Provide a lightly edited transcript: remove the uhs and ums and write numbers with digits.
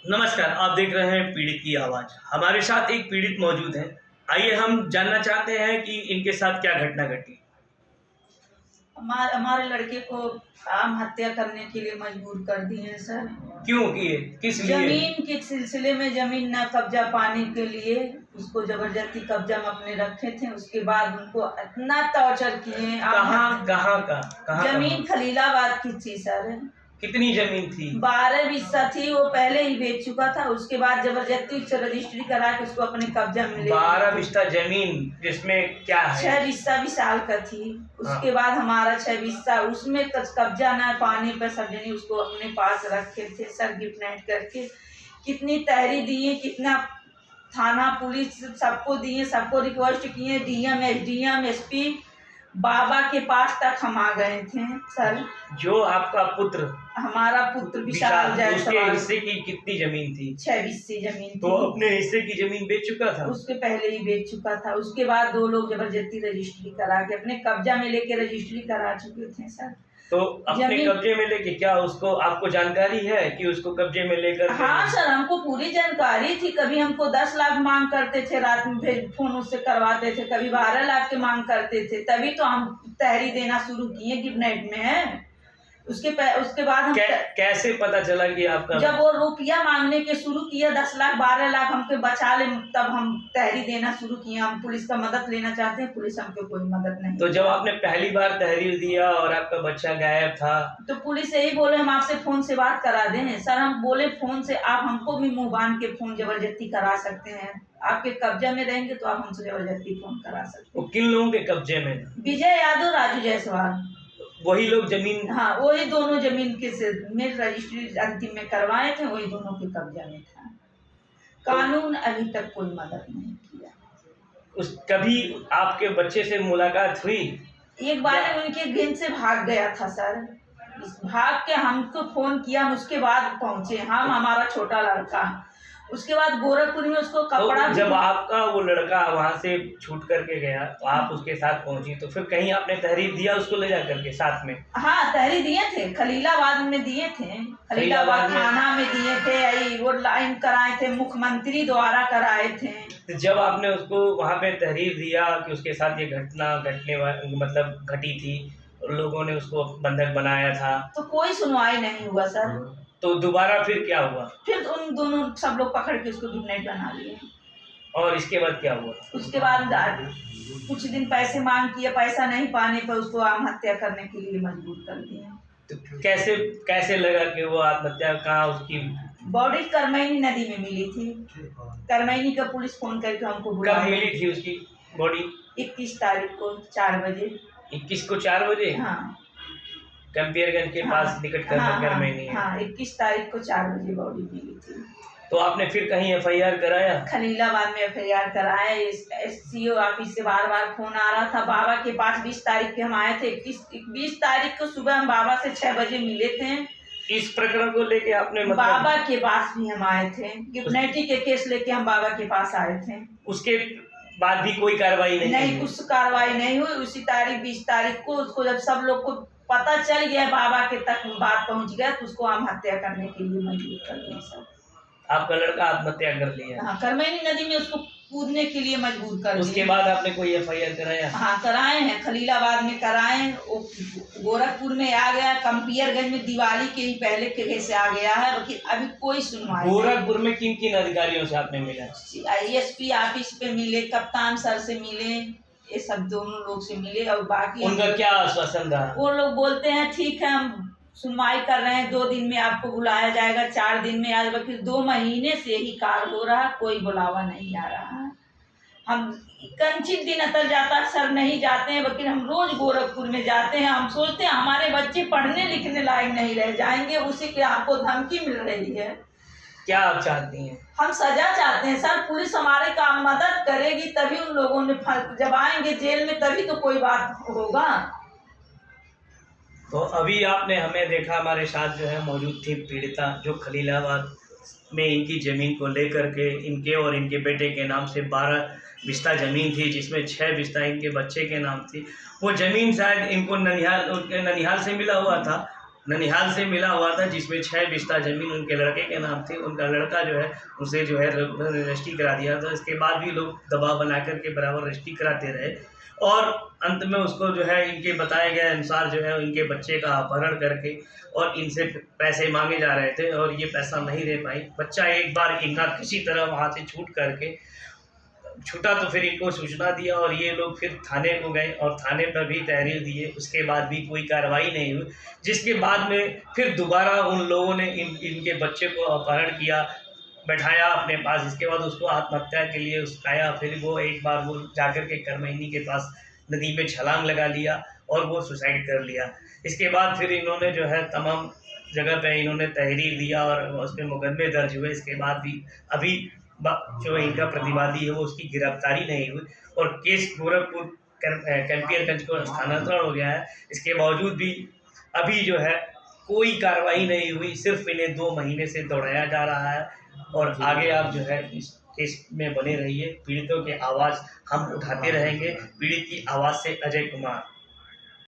नमस्कार, आप देख रहे हैं पीड़ित की आवाज़। हमारे साथ एक पीड़ित मौजूद है। आइए हम जानना चाहते हैं कि इनके साथ क्या घटना घटी। हमारे लड़के को आत्महत्या करने के लिए मजबूर कर दिए हैं सर। क्यों किए? किस लिए? जमीन के सिलसिले में, जमीन न कब्जा पाने के लिए उसको जबरदस्ती कब्जा में अपने रखे थे। उसके बाद उनको इतना टॉर्चर किए। कहाँ जमीन खलीलाबाद की थी सर। कितनी जमीन थी? 12 बिस्सा थी। वो पहले ही बेच चुका था। उसके बाद जबरदस्ती उससे रजिस्ट्री करा के उसको अपने कब्जा में ले 12 बिस्सा जमीन, जिसमें क्या है? 6 बिस्सा भी साल का थी। उसके बाद हमारा 6 बिस्सा, उसमें कब्जा न पाने पर सब जने उसको अपने पास रखे थे सर, गिफ्ट नाइट करके। कितनी तहरीर दिए, कितना थाना पुलिस सबको दिए, सबको रिक्वेस्ट किए, डीएम एसडीएम एसपी बाबा के पास तक हम आ गए थे सर। जो आपका पुत्र, हमारा पुत्र विशाल उसके जायसवाल, हिस्से की कितनी जमीन थी? 6 बिस्से जमीन थी। तो अपने हिस्से की जमीन बेच चुका था? उसके पहले ही बेच चुका था। उसके बाद 2 लोग जबरदस्ती रजिस्ट्री करा के अपने कब्जा में लेके रजिस्ट्री करा चुके थे सर। तो अपने कब्जे में लेके, क्या उसको, आपको जानकारी है कि उसको कब्जे में लेकर? हाँ सर, हमको पूरी जानकारी थी। कभी हमको 10 लाख मांग करते थे, रात में फिर फोन उससे करवाते थे, कभी 12 लाख के मांग करते थे। तभी तो हम तहरीर देना शुरू किए गिफ्ट नाइट में। उसके बाद हम कैसे पता चला कि आपका? जब वो रुपया मांगने के शुरू किया, 10 लाख 12 लाख हमके बचा ले, तब हम तहरीर देना शुरू किए। हम पुलिस का मदद लेना चाहते हैं, पुलिस हमको कोई मदद नहीं। तो जब आपने पहली बार तहरीर दिया और आपका बच्चा गायब था, तो पुलिस यही बोले हम आपसे फोन से बात करा दें। सर हम बोले फोन से आप हमको भी मुंह बांध के फोन जबरदस्ती करा सकते हैं। आपके कब्जे में रहेंगे तो आप हमसे जबरदस्ती फोन करा सकते हैं। किन लोगों के कब्जे में? विजय यादव, राजू जायसवाल, वही लोग जमीन? हाँ, वही दोनों जमीन के से में रजिस्ट्री अंतिम में करवाए थे, वही दोनों के कब्जा में था। कानून अभी तक कोई मदद नहीं किया। कभी आपके बच्चे से मुलाकात हुई? एक बार उनके घर से भाग गया था सर। भाग के हमको फोन किया, हम उसके बाद पहुंचे। हमारा छोटा लड़का, उसके बाद गोरखपुर में उसको कपड़ा। तो जब आपका वो लड़का वहाँ से छूट करके गया तो आप उसके साथ पहुंची, तो फिर कहीं आपने तहरीर दिया उसको ले जा करके साथ में? हाँ, तहरीर दिए थे, खलीलाबाद में दिए थे, खलीलाबाद थाना में दिए थे। वो लाइन कराए थे, मुख्यमंत्री द्वारा कराए थे। तो जब आपने उसको वहाँ पे तहरीर दिया कि उसके साथ ये घटना मतलब घटी थी, लोगों ने उसको बंधक बनाया था, तो कोई सुनवाई नहीं हुआ सर। तो दोबारा फिर क्या हुआ? फिर उन दोनों सब लोग पकड़ के उसको गिफ्ट नाइट बना लिए। और इसके बाद क्या हुआ? उसके बाद कुछ दिन पैसे मांग किए, पैसा नहीं पाने पर उसको आत्महत्या करने के लिए मजबूर कर दिए। तो कैसे लगा कि वो आत्महत्या? कहाँ उसकी बॉडी करमैनी नदी में मिली थी। करमैनी का पुलिस फोन करके हमको बुलाया। कब मिली थी उसकी बॉडी? 21 तारीख को 4 बजे। 21 को 4 बजे? हाँ, कंपियरगंज के पास निकट करमैनी है। हाँ, 21 तारीख को 4 बजे बॉडी मिली थी। तो आपने फिर कहीं एफआईआर कराया? खलीलाबाद में एफआईआर कराया। एससीओ ऑफिस से बार बार फोन आ रहा था। बाबा के पास 20 तारीख के हम आए थे। 20 तारीख को सुबह हम बाबा से 6 बजे मिले थे। इस प्रकरण को लेके आपने बाबा के पास भी हम आए थे, गिफ्टनाइटी के केस लेके हम बाबा के पास आए थे। उसके बाद भी कोई कार्रवाई नहीं? कुछ कार्रवाई नहीं हुई। उसी तारीख 20 तारीख को उसको जब सब लोग को पता चल गया, बाबा के तक बात पहुंच गया, तो उसको आत्महत्या करने के लिए मजबूर कर दिया सब। आपका लड़का आत्महत्या कर लिया? हाँ, करमैनी नदी में उसको कूदने के लिए मजबूर कर दिया। उसके बाद आपने कोई एफआईआर कराया? हाँ, कराए हैं, खलीलाबाद में कराए। गोरखपुर में आ गया, कंपियरगंज में दिवाली के ही पहले के से आ गया है, लेकिन अभी कोई सुनवाई। गोरखपुर में किन किन अधिकारियों से आपने मिला? एसपी ऑफिस पे मिले, कप्तान सर से मिले, ये सब दोनों लोग से मिले। और बाकी उनका क्या आश्वासन था? वो लोग बोलते हैं ठीक है, हम सुनवाई कर रहे हैं, 2 दिन में आपको बुलाया जाएगा, 4 दिन में आज। बाकी 2 महीने से ही कार्य हो रहा, कोई बुलावा नहीं आ रहा है। हम कंचित दिन अतर जाता सर नहीं जाते हैं, लेकिन हम रोज गोरखपुर में जाते हैं। हम सोचते हैं हमारे बच्चे पढ़ने लिखने लायक नहीं रह जाएंगे, उसी के आपको धमकी मिल रही है। क्या आप चाहती हैं? हम सजा चाहते हैं सर। पुलिस हमारे काम मदद करेगी तभी उन लोगों ने जब आएंगे जेल में तभी तो कोई बात होगा। तो अभी आपने हमें देखा, हमारे साथ जो है मौजूद थी पीड़िता, जो खलीलाबाद में इनकी ज़मीन को लेकर के इनके और इनके बेटे के नाम से 12 बिस्ता ज़मीन थी, जिसमें 6 बिस्ता इनके बच्चे के नाम थी। वो ज़मीन शायद इनको ननिहाल से मिला हुआ था ननिहाल से मिला हुआ था, जिसमें 6 बिस्ता ज़मीन उनके लड़के के नाम थी। उनका लड़का जो है उसे जो है रजिस्ट्री करा दिया था। इसके बाद भी लोग दबाव बना कर के बराबर रजिस्ट्री कराते रहे और अंत में उसको जो है इनके बताए गए अनुसार जो है इनके बच्चे का अपहरण करके और इनसे पैसे मांगे जा रहे थे और ये पैसा नहीं दे पाई। बच्चा एक बार इनका किसी तरह वहाँ से छूटा तो फिर इनको सूचना दिया और ये लोग फिर थाने को गए और थाने पर भी तहरीर दिए। उसके बाद भी कोई कार्रवाई नहीं हुई, जिसके बाद में फिर दोबारा उन लोगों ने इनके बच्चे को अपहरण किया, बैठाया अपने पास। इसके बाद उसको आत्महत्या के लिए उकसाया। फिर वो एक बार वो जाकर के करमैनी के पास नदी में छलांग लगा लिया और वो सुसाइड कर लिया। इसके बाद फिर इन्होंने जो है तमाम जगह पे इन्होंने तहरीर दिया और उसमें मुकदमे दर्ज हुए। इसके बाद भी अभी जो इनका प्रतिवादी है वो उसकी गिरफ्तारी नहीं हुई और केस गोरखपुर कैंपियरगंज को स्थानांतरण हो गया है। इसके बावजूद भी अभी जो है कोई कार्रवाई नहीं हुई, सिर्फ इन्हें 2 महीने से दौड़ाया जा रहा है। और आगे आप जो है इस केस में बने रहिए। पीड़ितों की आवाज़ हम उठाते रहेंगे। पीड़ित की आवाज़ से अजय कुमार।